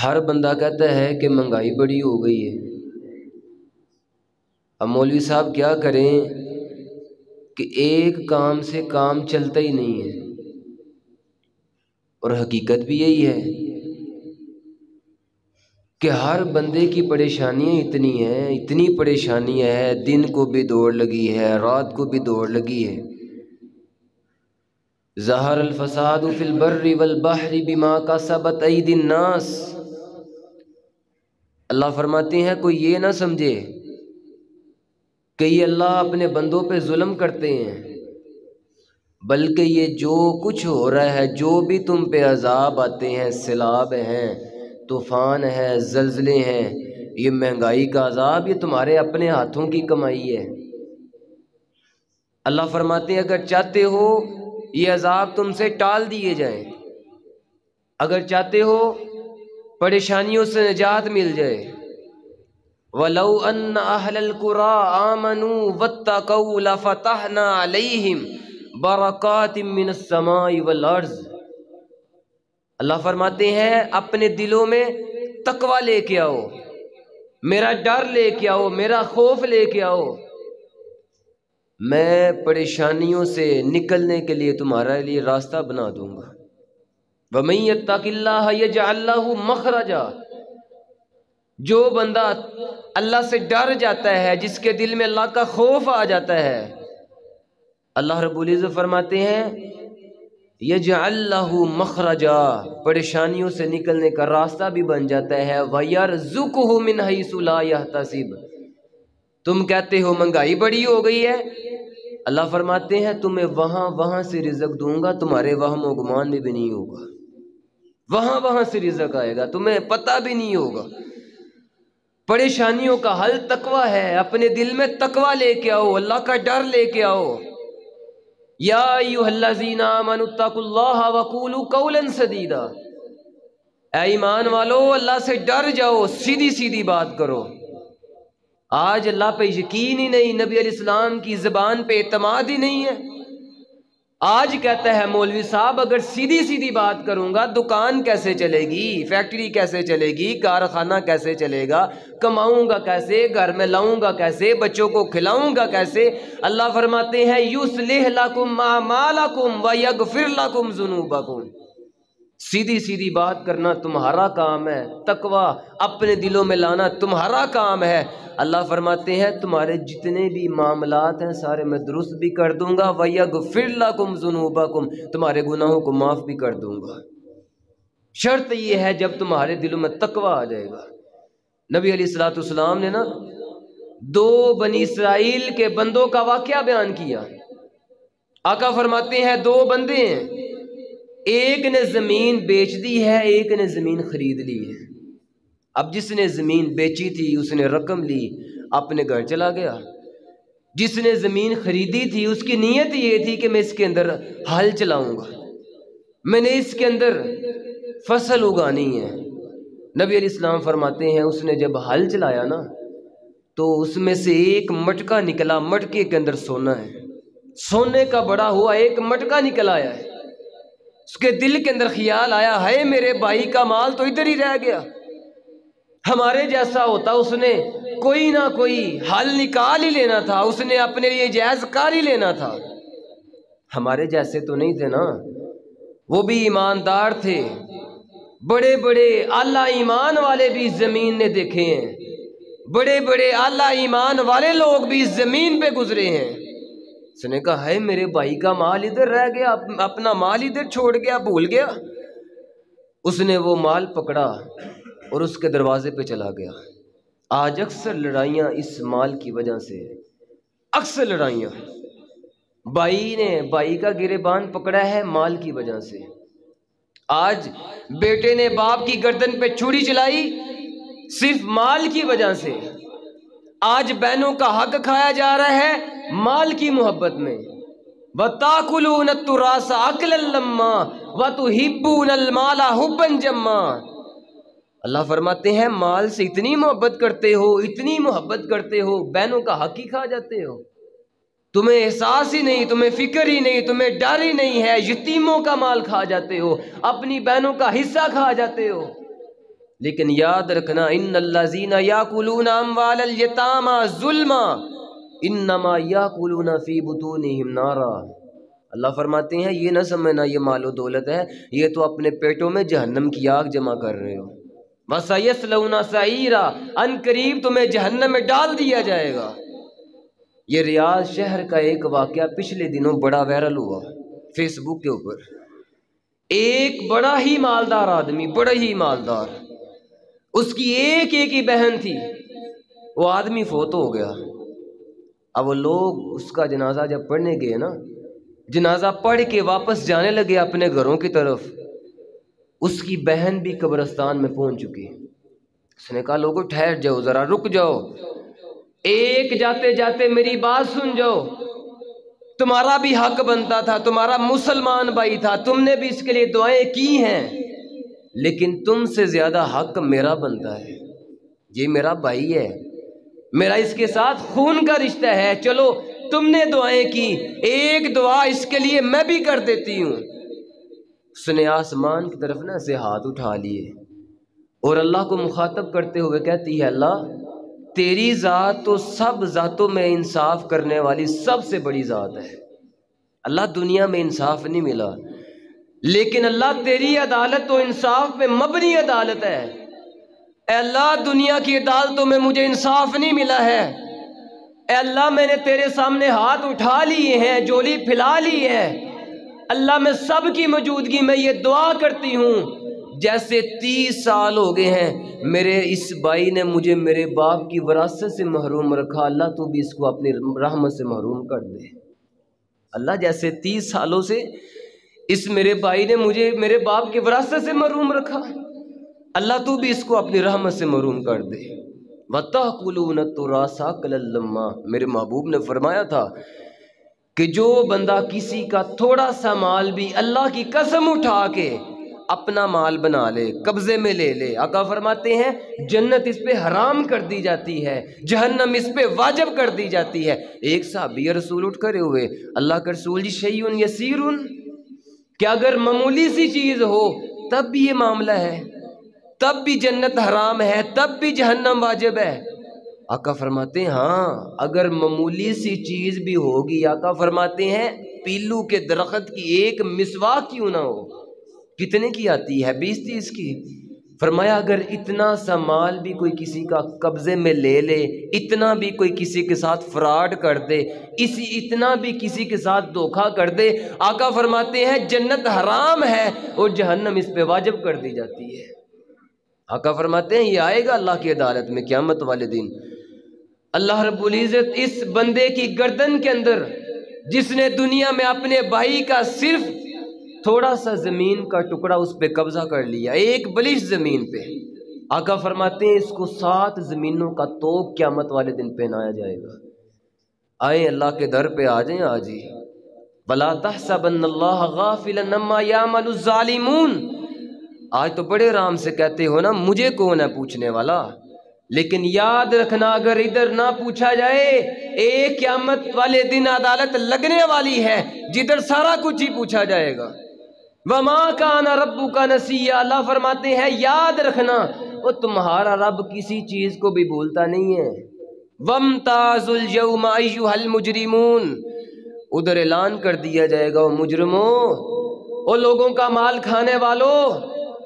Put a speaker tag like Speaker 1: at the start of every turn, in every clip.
Speaker 1: ہر بندہ کہتا ہے کہ مہنگائی بڑی ہو گئی ہے، اب مولوی صاحب کیا کریں کہ ایک کام سے کام چلتا ہی نہیں ہے، اور حقیقت بھی یہی ہے کہ ہر بندے کی پریشانیاں اتنی ہیں، اتنی پریشانیاں ہیں، دن کو بھی دوڑ لگی ہے، رات کو بھی دوڑ لگی ہے۔ ظہر الفساد فی البر والبحر بما کسبت ایدی الناس، اللہ فرماتے ہیں کوئی یہ نہ سمجھے کہ یہ اللہ اپنے بندوں پہ ظلم کرتے ہیں، بلکہ یہ جو کچھ ہو رہا ہے، جو بھی تم پہ عذاب آتے ہیں، سیلاب ہیں، طوفان ہے، زلزلے ہیں، یہ مہنگائی کا عذاب، یہ تمہارے اپنے ہاتھوں کی کمائی ہے۔ اللہ فرماتے ہیں اگر چاہتے ہو یہ عذاب تم سے ٹال دیے جائیں، اگر چاہتے ہو پریشانیوں سے نجات مل جائے، وَلَوْ أَنَّ أَهْلَ الْقُرَىٰ آمَنُوا وَاتَّقَوْا لَفَتَحْنَا عَلَيْهِمْ بَرَكَاتٍ مِّنَ السَّمَاءِ وَالْأَرْضِ، اللہ فرماتے ہیں اپنے دلوں میں تقوی لے کے آؤ، میرا ڈر لے کے آؤ، میرا خوف لے کے آؤ، میں پریشانیوں سے نکلنے کے لیے تمہارے لیے راستہ بنا دوں گا۔ وَمَن يَتَّقِ اللَّهَ يَجْعَل لَّهُ مَخْرَجًا، جو بندہ اللہ سے ڈر جاتا ہے، جس کے دل میں اللہ کا خوف آ جاتا ہے، اللہ رب العزت فرماتے ہیں یجعل لہ مخرجا، پریشانیوں سے نکلنے کا راستہ بھی بن جاتا ہے، وَيَرْزُقُهُ مِنْ حَيْثُ لَا يَحْتَسِبُ، تم کہتے ہو مہنگائی بڑی ہو گئی ہے، اللہ فرماتے ہیں تمہیں وہاں سے رزق دوں گا، تمہارے وہم و گمان میں بھی نہیں ہوگا، وہاں سے رزق آئے گا، تمہیں پتہ بھی نہیں ہوگا۔ پریشانیوں کا حل تقوی ہے، اپنے دل میں تقوی لے کے آؤ، اللہ کا ڈر لے کے آؤ۔ یا ایھا الذین آمنوا اتقوا اللہ وقولوا قولا سدیدا، اے ایمان والو اللہ سے ڈر جاؤ، سیدھی سیدھی بات کرو۔ آج اللہ پہ یقین ہی نہیں، نبی علیہ السلام کی زبان پہ اعتماد ہی نہیں ہے۔ آج کہتا ہے مولوی صاحب اگر سیدھی سیدھی بات کروں گا دکان کیسے چلے گی، فیکٹری کیسے چلے گی، کارخانہ کیسے چلے گا، کماؤں گا کیسے، گھر میں لاؤں گا کیسے، بچوں کو کھلاؤں گا کیسے؟ اللہ فرماتے ہیں یصلح لکم اعمالکم ویغفر لکم ذنوبکم، سیدھی سیدھی بات کرنا تمہارا کام ہے، تقوی اپنے دلوں میں لانا تمہارا کام ہے۔ اللہ فرماتے ہیں تمہارے جتنے بھی معاملات ہیں سارے میں درست بھی کر دوں گا، وَيَغْفِرْ لَكُمْ ذُنُوبَكُمْ، تمہارے گناہوں کو معاف بھی کر دوں گا۔ شرط یہ ہے جب تمہارے دلوں میں تقوی آ جائے گا۔ نبی علیہ الصلوۃ والسلام نے نا 2 بنی اسرائیل کے بندوں کا واقعہ بیان کیا۔ آقا فرماتے ہیں 2 بندے ہیں، ایک نے زمین بیچ دی ہے، ایک نے زمین خرید لی ہے۔ اب جس نے زمین بیچی تھی اس نے رقم لی، اپنے گھر چلا گیا۔ جس نے زمین خریدی تھی اس کی نیت یہ تھی کہ میں اس کے اندر ہل چلاؤں گا، میں نے اس کے اندر فصل اگانی ہے۔ نبی علیہ السلام فرماتے ہیں اس نے جب ہل چلایا نا تو اس میں سے ایک مٹکا نکلا، مٹکے کے اندر سونا ہے، سونے کا بڑا ہوا ایک مٹکا نکل آیا ہے۔ اس کے دل کے اندر خیال آیا ہے میرے بھائی کا مال تو ادھر ہی رہ گیا، ہمارے جیسا ہوتا اس نے کوئی نہ کوئی حل نکال ہی لینا تھا، اس نے اپنے لیے جائز کر ہی لینا تھا۔ ہمارے جیسے تو نہیں تھے نا، وہ بھی ایماندار تھے، بڑے بڑے اعلیٰ ایمان والے بھی زمین نے دیکھے ہیں، بڑے بڑے اعلیٰ ایمان والے لوگ بھی زمین پہ گزرے ہیں۔ اس نے کہا ہے میرے بھائی کا مال ادھر رہ گیا، اپنا مال ادھر چھوڑ گیا، بھول گیا۔ اس نے وہ مال پکڑا اور اس کے دروازے پہ چلا گیا۔ آج اکثر لڑائیاں اس مال کی وجہ سے، اکثر لڑائیاں، بھائی نے بھائی کا گریبان پکڑا ہے مال کی وجہ سے، آج بیٹے نے باپ کی گردن پہ چھری چلائی صرف مال کی وجہ سے، آج بہنوں کا حق کھایا جا رہا ہے مال کی محبت میں۔ وَتَأْكُلُونَ التُّرَاثَ أَكْلًا لَمًّا وَتُحِبُّونَ الْمَالَ حُبًّا جَمًّا، اللہ فرماتے ہیں مال سے اتنی محبت کرتے ہو، اتنی محبت کرتے ہو، بہنوں کا حق ہی کھا جاتے ہو، تمہیں احساس ہی نہیں، تمہیں فکر ہی نہیں، تمہیں ڈر ہی نہیں ہے، یتیموں کا مال کھا جاتے ہو، اپنی بہنوں کا حصہ کھا جاتے ہو۔ لیکن یاد رکھنا ان الذین یاکلون اموال الیتامی ظلما انما یاکلون فی بطونہم نارا۔ اللہ فرماتے ہیں یہ نہ سمجھنا یہ مال و دولت ہے، یہ تو اپنے پیٹوں میں جہنم کی آگ جمع کر رہے ہو۔ وَسَيَصْلَوْنَ سَعِيرًا، ان قریب تمہیں جہنم میں ڈال دیا جائے گا۔ یہ ریاض شہر کا ایک واقعہ پچھلے دنوں بڑا وائرل ہوا فیس بک کے اوپر۔ ایک بڑا ہی مالدار آدمی، بڑا ہی مالدار، اس کی ایک ہی بہن تھی، وہ آدمی فوت ہو گیا۔ اب وہ لوگ اس کا جنازہ جب پڑھنے گئے نا، جنازہ پڑھ کے واپس جانے لگے اپنے گھروں کی طرف، اس کی بہن بھی قبرستان میں پہنچ چکی۔ اس نے کہا لوگوں ٹھہر جاؤ، ذرا رک جاؤ، ایک جاتے جاتے میری بات سن جاؤ، تمہارا بھی حق بنتا تھا، تمہارا مسلمان بھائی تھا، تم نے بھی اس کے لیے دعائیں کی ہیں، لیکن تم سے زیادہ حق میرا بنتا ہے، یہ میرا بھائی ہے، میرا اس کے ساتھ خون کا رشتہ ہے، چلو تم نے دعائیں کی، ایک دعا اس کے لیے میں بھی کر دیتی ہوں۔ اس نے آسمان کی طرف نہ سے ہاتھ اٹھا لیے اور اللہ کو مخاطب کرتے ہوئے کہتی ہے اللہ تیری ذات تو سب ذاتوں میں انصاف کرنے والی سب سے بڑی ذات ہے۔ اللہ دنیا میں انصاف نہیں ملا، لیکن اللہ تیری عدالت تو انصاف پہ مبنی عدالت ہے۔ اے اللہ دنیا کی عدالتوں میں مجھے انصاف نہیں ملا ہے، اے اللہ میں نے تیرے سامنے ہاتھ اٹھا لیے ہیں، جولی پھیلا لی ہے، اللہ میں سب کی موجودگی میں یہ دعا کرتی ہوں، جیسے 30 سال ہو گئے ہیں میرے اس بھائی نے مجھے میرے باپ کی وراثت سے محروم رکھا، اللہ تو بھی اس کو اپنی رحمت سے محروم کر دے۔ اللہ جیسے 30 سالوں سے اس میرے بھائی نے مجھے میرے باپ کی وراثت سے محروم رکھا، اللہ تو بھی اس کو اپنی رحمت سے محروم کر دے۔ وَتَأْكُلُونَ التُّرَاثَ أَكْلًا لَمًّا، میرے محبوب نے فرمایا تھا کہ جو بندہ کسی کا تھوڑا سا مال بھی اللہ کی قسم اٹھا کے اپنا مال بنا لے، قبضے میں لے لے، آقا فرماتے ہیں جنت اس پہ حرام کر دی جاتی ہے، جہنم اس پہ واجب کر دی جاتی ہے۔ ایک صحابی رسول اٹھ کھڑے ہوئے، اللہ کے رسول جی شیئن یسیرن، کہ اگر معمولی سی چیز ہو تب بھی یہ معاملہ ہے، تب بھی جنت حرام ہے، تب بھی جہنم واجب ہے؟ آقا فرماتے ہیں ہاں اگر معمولی سی چیز بھی ہوگی، آقا فرماتے ہیں پیلو کے درخت کی ایک مسواک کیوں نہ ہو، کتنے کی آتی ہے 20-30 کی؟ فرمایا اگر اتنا سا مال بھی کوئی کسی کا قبضے میں لے لے، اتنا بھی کوئی کسی کے ساتھ فراڈ کر دے، اتنا بھی کسی کے ساتھ دھوکہ کر دے، آقا فرماتے ہیں جنت حرام ہے اور جہنم اس پہ واجب کر دی جاتی ہے۔ آقا فرماتے ہیں یہ آئے گا اللہ کی عدالت میں قیامت والے دن، اللہ رب العزت اس بندے کی گردن کے اندر جس نے دنیا میں اپنے بھائی کا صرف تھوڑا سا زمین کا ٹکڑا اس پہ قبضہ کر لیا، ایک بلش زمین پہ، آقا فرماتے ہیں اس کو 7 زمینوں کا توق قیامت والے دن پہنایا جائے گا۔ آئیں اللہ کے در پہ آ جائیں آج ہی۔ وَلَا تَحْسَبَنَّ اللَّهَ غَافِلًا عَمَّا يَعْمَلُ الظَّالِمُونَ، آج تو بڑے آرام سے کہتے ہو نا مجھے کون ہے پوچھنے والا، لیکن یاد رکھنا اگر ادھر نہ پوچھا جائے ایک قیامت والے دن عدالت لگنے والی ہے جدھر سارا کچھ ہی پوچھا جائے گا۔ وَمَا كَانَ رَبُّكَ نَسِيًّا، اللہ فرماتے ہیں یاد رکھنا وہ تمہارا رب کسی چیز کو بھی بھولتا نہیں ہے۔ وَامْتَازُوا الْيَوْمَ أَيُّهَا الْمُجْرِمُونَ، ادھر اعلان کر دیا جائے گا وہ مجرموں، وہ لوگوں کا مال کھانے والوں،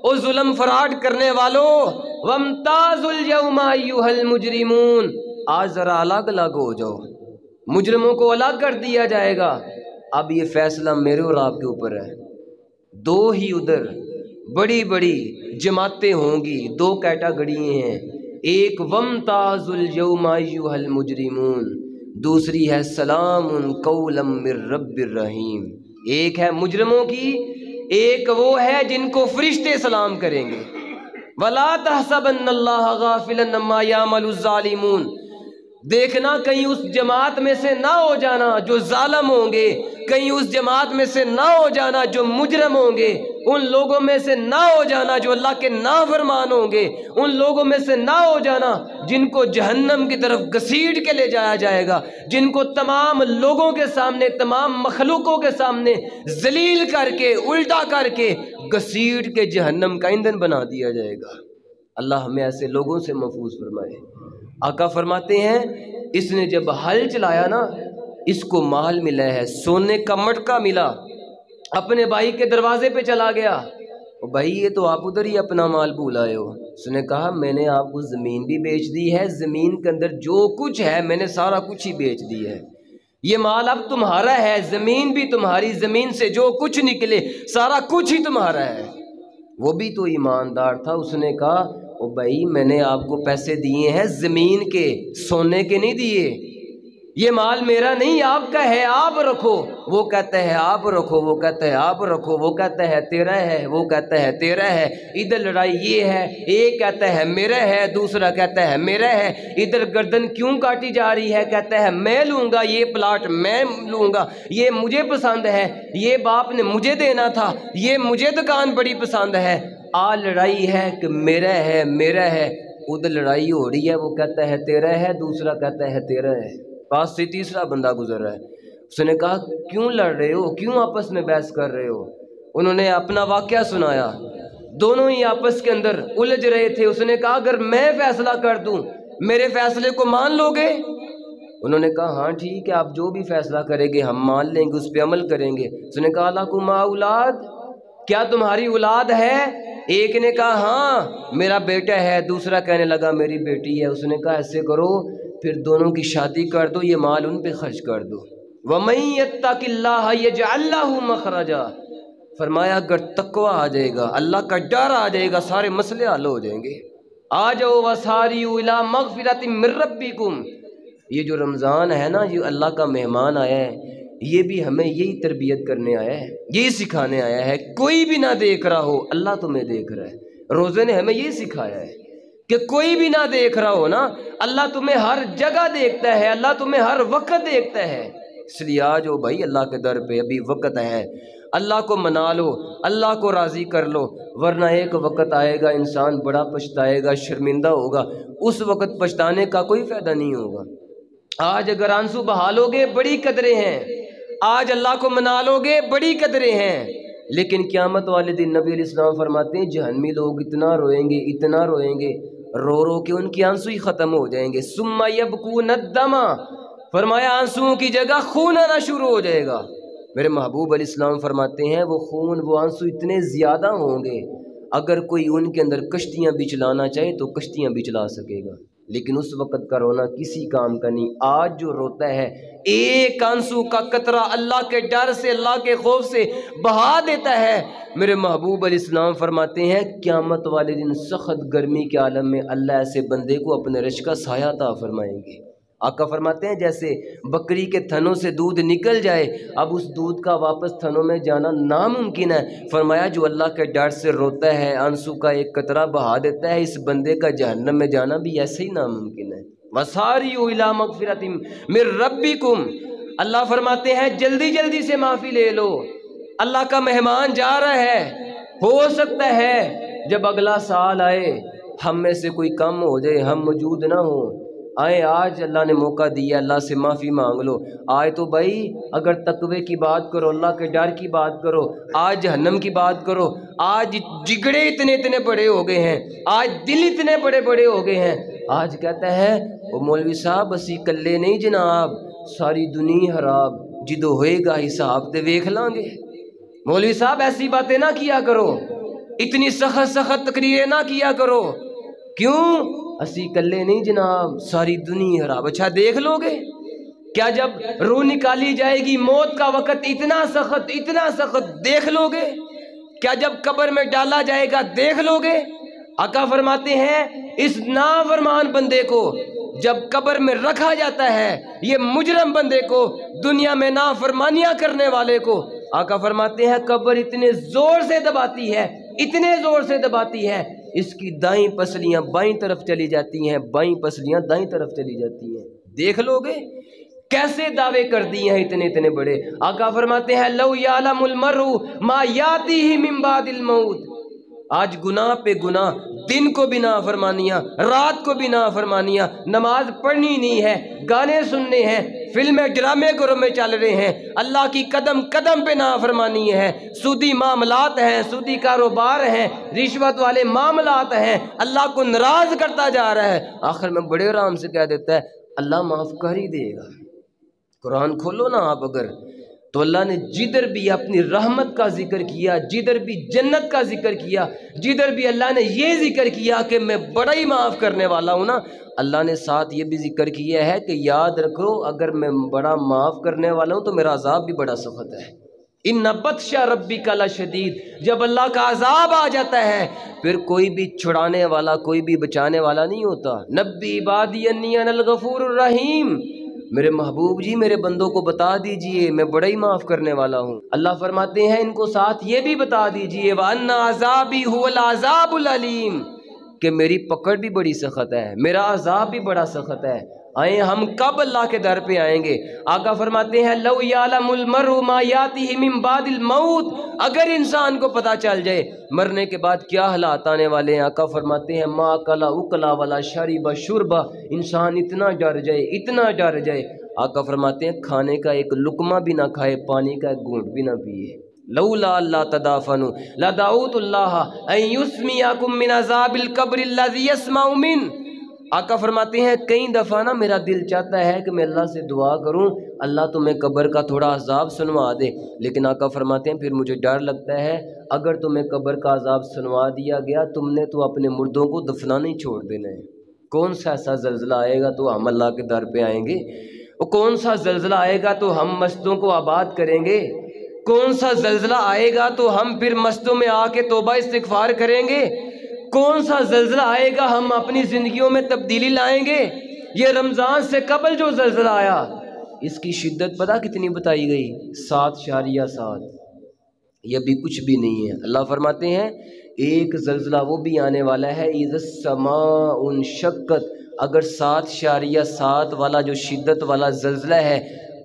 Speaker 1: وہ ظلم فراڈ کرنے والوں، وَامْتَازُوا الْيَوْمَ أَيُّهَا الْمُجْرِمُونَ، آج ذرا الگ الگ ہو جاؤ، مجرموں کو الگ کر دیا جائے گا۔ اب یہ فیصلہ میرے اور آپ کے اوپر ہے، 2 ہی ادھر بڑی بڑی جماعتیں ہوں گی، 2 کیٹاگریاں ہیں، ایک وَامْتَازُوا الْيَوْمَ أَيُّهَا الْمُجْرِمُونَ، دوسری ہے سلام قولا من رب الرحیم، ایک ہے مجرموں کی، ایک وہ ہے جن کو فرشتے سلام کریں گے۔ وَلَا تَحْسَبَنَّ اللَّهَ غَافِلًا عَمَّا يَعْمَلُ الظَّالِمُونَ، دیکھنا کہیں اس جماعت میں سے نہ ہو جانا جو ظالم ہوں گے، کہیں اس جماعت میں سے نہ ہو جانا جو مجرم ہوں گے، ان لوگوں میں سے نہ ہو جانا جو اللہ کے نافرمان ہوں گے، ان لوگوں میں سے نہ ہو جانا جن کو جہنم کی طرف گھسیٹ کے لے جایا جائے گا، جن کو تمام لوگوں کے سامنے، تمام مخلوقوں کے سامنے ذلیل کر کے، الٹا کر کے، گھسیٹ کے جہنم کا ایندھن بنا دیا جائے گا۔ اللہ ہمیں ایسے لوگوں سے محفوظ فرمائے۔ آقا فرماتے ہیں اس نے جب ہل چلایا نا، اس کو مال ملا ہے، سونے کا مٹکا ملا، اپنے بھائی کے دروازے پہ چلا گیا، بھائی یہ تو آپ ادھر ہی اپنا مال بھول آئے ہو۔ اس نے کہا میں نے آپ کو زمین بھی بیچ دی ہے، زمین کے اندر جو کچھ ہے میں نے سارا کچھ ہی بیچ دی ہے، یہ مال اب تمہارا ہے، زمین بھی تمہاری، زمین سے جو کچھ نکلے سارا کچھ ہی تمہارا ہے۔ وہ بھی تو ایماندار تھا، اس نے کہا او بھائی میں نے آپ کو پیسے دیے ہیں زمین کے، سونے کے نہیں دیے، یہ مال میرا نہیں آپ کا ہے، آپ رکھو۔ وہ کہتا ہے آپ رکھو، وہ کہتا ہے آپ رکھو، وہ کہتا ہے تیرا ہے، وہ کہتا ہے تیرا ہے، ادھر لڑائی یہ ہے، ایک کہتا ہے میرا ہے، دوسرا کہتا ہے میرا ہے، ادھر گردن کیوں کاٹی جا رہی ہے، کہتا ہے میں لوں گا یہ پلاٹ، میں لوں گا، یہ مجھے پسند ہے، یہ باپ نے مجھے دینا تھا، یہ مجھے دکان بڑی پسند ہے، لڑائی ہے کہ میرا ہے میرا ہے، ادھر لڑائی ہو رہی ہے، وہ کہتا ہے تیرا ہے، دوسرا کہتا ہے تیرا ہے، پاس سے تیسرا بندہ گزر رہا ہے۔ اس نے کہا کیوں لڑ رہے ہو، کیوں آپس میں بحث کر رہے ہو؟ انہوں نے اپنا واقعہ سنایا، دونوں ہی آپس کے اندر الجھ رہے تھے۔ اس نے کہا اگر میں فیصلہ کر دوں میرے فیصلے کو مان لو گے؟ انہوں نے کہا ہاں ٹھیک ہے، آپ جو بھی فیصلہ کریں گے ہم مان لیں گے، اس پہ عمل کریں گے۔ اس نے کہا لکم اولاد، کیا تمہاری اولاد ہے؟ ایک نے کہا ہاں میرا بیٹا ہے، دوسرا کہنے لگا میری بیٹی ہے۔ اس نے کہا ایسے کرو پھر دونوں کی شادی کر دو، یہ مال ان پہ خرچ کر دو۔ وَمَن يَتَّقِ اللَّهَ يَجْعَل لَّهُ مَخْرَجًا، فرمایا اگر تقوی آ جائے گا، اللہ کا ڈر آ جائے گا، سارے مسئلے حل ہو جائیں گے۔ آ جاؤ وَسَارِعُوا إِلَىٰ مَغْفِرَةٍ مِّن رَّبِّكُمْ، یہ جو رمضان ہے نا، یہ اللہ کا مہمان آیا ہے، یہ بھی ہمیں یہی تربیت کرنے آیا ہے، یہی سکھانے آیا ہے۔ کوئی بھی نہ دیکھ رہا ہو اللہ تمہیں دیکھ رہا ہے۔ روزے نے ہمیں یہ سکھایا ہے کہ کوئی بھی نہ دیکھ رہا ہو نا، اللہ تمہیں ہر جگہ دیکھتا ہے، اللہ تمہیں ہر وقت دیکھتا ہے۔ اس لیے آ جاؤ بھائی اللہ کے در پہ، ابھی وقت ہے، اللہ کو منا لو، اللہ کو راضی کر لو، ورنہ ایک وقت آئے گا انسان بڑا پچھتائے گا، شرمندہ ہوگا، اس وقت پچھتانے کا کوئی فائدہ نہیں ہوگا۔ آج اگر آنسو بہا لو گے بڑی قدریں ہیں، آج اللہ کو منا لو گے بڑی قدریں ہیں، لیکن قیامت والے دن نبی علیہ السلام فرماتے ہیں جہنمی لوگ اتنا روئیں گے، اتنا روئیں گے، رو رو کے ان کی آنسو ہی ختم ہو جائیں گے۔ ثم یبکون الدم، فرمایا آنسوؤں کی جگہ خون آنا شروع ہو جائے گا۔ میرے محبوب علیہ السلام فرماتے ہیں وہ خون، وہ آنسو اتنے زیادہ ہوں گے اگر کوئی ان کے اندر کشتیاں بھی چلانا چاہے تو کشتیاں بھی چلا سکے گا، لیکن اس وقت کا رونا کسی کام کا نہیں۔ آج جو روتا ہے ایک آنسو کا قطرہ اللہ کے ڈر سے، اللہ کے خوف سے بہا دیتا ہے، میرے محبوب علیہ السلام فرماتے ہیں قیامت والے دن سخت گرمی کے عالم میں اللہ ایسے بندے کو اپنے رش کا سایہ عطا فرمائیں گے۔ آقا فرماتے ہیں جیسے بکری کے تھنوں سے دودھ نکل جائے، اب اس دودھ کا واپس تھنوں میں جانا ناممکن ہے، فرمایا جو اللہ کے ڈر سے روتا ہے، آنسو کا ایک قطرہ بہا دیتا ہے، اس بندے کا جہنم میں جانا بھی ایسے ہی ناممکن ہے۔ وَسَارِعُوا إِلَىٰ مَغْفِرَةٍ مِّن رَّبِّكُمْ، اللہ فرماتے ہیں جلدی جلدی سے معافی لے لو، اللہ کا مہمان جا رہا ہے، ہو سکتا ہے جب اگلا سال آئے ہم میں سے کوئی کم ہو جائے، ہم موجود نہ ہوں، آئے آج اللہ نے موقع دیا، اللہ سے معافی مانگ لو۔ آئے تو بھائی اگر تقوی کی بات کرو، اللہ کے ڈر کی بات کرو، آج جہنم کی بات کرو، آج جگڑے اتنے بڑے ہو گئے ہیں، آج دل اتنے بڑے بڑے ہو گئے ہیں، آج کہتا ہے وہ مولوی صاحب اسی کلے نہیں جناب، ساری دنیا خراب، جدو ہوئے گا حساب تے ویکھ لاں گے۔ مولوی صاحب ایسی باتیں نہ کیا کرو، اتنی سخت تقریریں نہ کیا کرو، کیوں؟ اسی کلے نہیں جناب، ساری دنیا خراب۔ اچھا دیکھ لو گے کیا جب روح نکالی جائے گی موت کا وقت اتنا سخت دیکھ لو گے؟ کیا جب قبر میں ڈالا جائے گا دیکھ لو گے؟ آقا فرماتے ہیں اس نافرمان بندے کو جب قبر میں رکھا جاتا ہے، یہ مجرم بندے کو، دنیا میں نافرمانیاں کرنے والے کو، آقا فرماتے ہیں قبر اتنے زور سے دباتی ہے، اتنے زور سے دباتی ہے، اس کی دائیں پسلیاں بائیں طرف چلی جاتی ہیں، بائیں پسلیاں دائیں طرف چلی جاتی ہیں۔ دیکھ لو گے کیسے دعوے کر دیے ہیں اتنے بڑے۔ آقا فرماتے ہیں لو یعلم المرء ما یاتیہ من بعد الموت، آج گناہ پہ گناہ، دن کو بھی نافرمانیاں، رات کو بھی نافرمانیاں، نماز پڑھنی نہیں ہے، گانے سننے ہیں، فلمیں ڈرامے گھروں میں چل رہے ہیں، اللہ کی قدم قدم پہ نافرمانی ہے، سودی معاملات ہیں، سودی کاروبار ہیں، رشوت والے معاملات ہیں، اللہ کو ناراض کرتا جا رہا ہے، آخر میں بڑے آرام سے کہہ دیتا ہے اللہ معاف کر ہی دے گا۔ قرآن کھولو نا آپ اگر، تو اللہ نے جدھر بھی اپنی رحمت کا ذکر کیا، جدھر بھی جنت کا ذکر کیا، جدھر بھی اللہ نے یہ ذکر کیا کہ میں بڑا ہی معاف کرنے والا ہوں نا، اللہ نے ساتھ یہ بھی ذکر کیا ہے کہ یاد رکھو اگر میں بڑا معاف کرنے والا ہوں تو میرا عذاب بھی بڑا سخت ہے۔ ان بطش ربک لشدید، جب اللہ کا عذاب آ جاتا ہے پھر کوئی بھی چھڑانے والا، کوئی بھی بچانے والا نہیں ہوتا۔ نبی عبادی انی انا الغفور الرحیم، میرے محبوب جی میرے بندوں کو بتا دیجئے میں بڑا ہی معاف کرنے والا ہوں۔ اللہ فرماتے ہیں ان کو ساتھ یہ بھی بتا دیجئے وَأَنَّ عَذَابِي هُوَ الْعَذَابُ الْعَلِيمُ، کہ میری پکڑ بھی بڑی سخت ہے، میرا عذاب بھی بڑا سخت ہے۔ آئیں ہم کب اللہ کے در پہ آئیں گے؟ آقا فرماتے ہیں لَوْ يَعْلَمُ الْمَرْءُ مَا يَأْتِهِ مِن بَعْدِ الْمَوْتِ، اگر انسان کو پتہ چل جائے مرنے کے بعد کیا حالات آنے والے ہیں، آقا فرماتے ہیں مَا أَكَلَ أُكْلَ وَلَا شَرِبَ شُرْبَ، انسان اتنا ڈر جائے، اتنا ڈر جائے، آقا فرماتے ہیں کھانے کا ایک لقمہ بھی نہ کھائے، پانی کا ایک گھونٹ بھی نہ پیے۔ لولا اللہ تدافنوا لدعوت اللہ ان یسمیعکم من عذاب القبر الذی یسمع من، آقا فرماتے ہیں کئی دفعہ نا میرا دل چاہتا ہے کہ میں اللہ سے دعا کروں اللہ تمہیں قبر کا تھوڑا عذاب سنوا دے، لیکن آقا فرماتے ہیں پھر مجھے ڈر لگتا ہے اگر تمہیں قبر کا عذاب سنوا دیا گیا تم نے تو اپنے مردوں کو دفنانا ہی چھوڑ دینا ہے۔ کون سا ایسا زلزلہ آئے گا تو ہم اللہ کے در پہ آئیں گے؟ وہ کون سا زلزلہ آئے گا تو ہم مسجدوں کو آباد کریں گے؟ کون سا زلزلہ آئے گا تو ہم پھر مسجدوں میں آ کے توبہ استغفار کریں گے؟ کون سا زلزلہ آئے گا ہم اپنی زندگیوں میں تبدیلی لائیں گے؟ یہ رمضان سے قبل جو زلزلہ آیا اس کی شدت پتہ کتنی بتائی گئی؟ 7.7۔ یہ بھی کچھ بھی نہیں ہے۔ اللہ فرماتے ہیں ایک زلزلہ وہ بھی آنے والا ہے اذا السماء انشقت، اگر 7.7 والا جو شدت والا زلزلہ ہے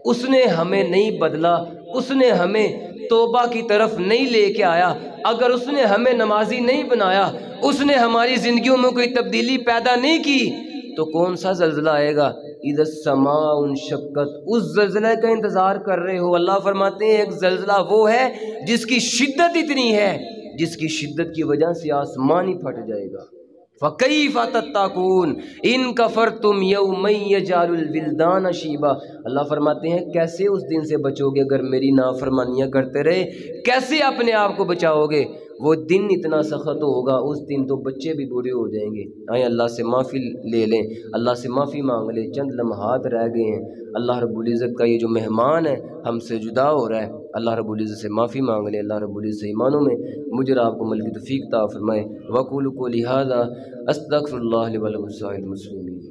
Speaker 1: اس نے ہمیں نہیں بدلا، اس نے ہمیں توبہ کی طرف نہیں لے کے آیا، اگر اس نے ہمیں نمازی نہیں بنایا، اس نے ہماری زندگیوں میں کوئی تبدیلی پیدا نہیں کی تو کون سا زلزلہ آئے گا؟ اذا السماء انشقت، اس زلزلے کا انتظار کر رہے ہو۔ اللہ فرماتے ہیں ایک زلزلہ وہ ہے جس کی شدت اتنی ہے جس کی شدت کی وجہ سے آسمان ہی پھٹ جائے گا۔ فَكَيْفَ تَتَّقُونَ إِن كَفَرْتُمْ يَوْمًا يَجْعَلُ الْوِلْدَانَ شِيبًا، اللہ فرماتے ہیں کیسے اس دن سے بچو گے اگر میری نافرمانیاں کرتے رہے، کیسے اپنے آپ کو بچاؤ گے؟ وہ دن اتنا سخت ہوگا، اس دن تو بچے بھی بوڑھے ہو جائیں گے۔ آئیں اللہ سے معافی لے لیں، اللہ سے معافی مانگ لیں، چند لمحات رہ گئے ہیں۔ اللہ رب العزت کا یہ جو مہمان ہے ہم سے جدا ہو رہا ہے، اللہ رب العزت سے معافی مانگ لیں، اللہ رب العزت سے ایمانوں میں مجھے اور آپ کو عمل کی توفیق عطا فرمائے۔ وَقُولُوا قَوْلِي هَٰذَا أَسْتَغْفِرُ اللَّهَ لِي وَلَكُمْ وَلِسَائِرِ الْمُسْلِمِينَ۔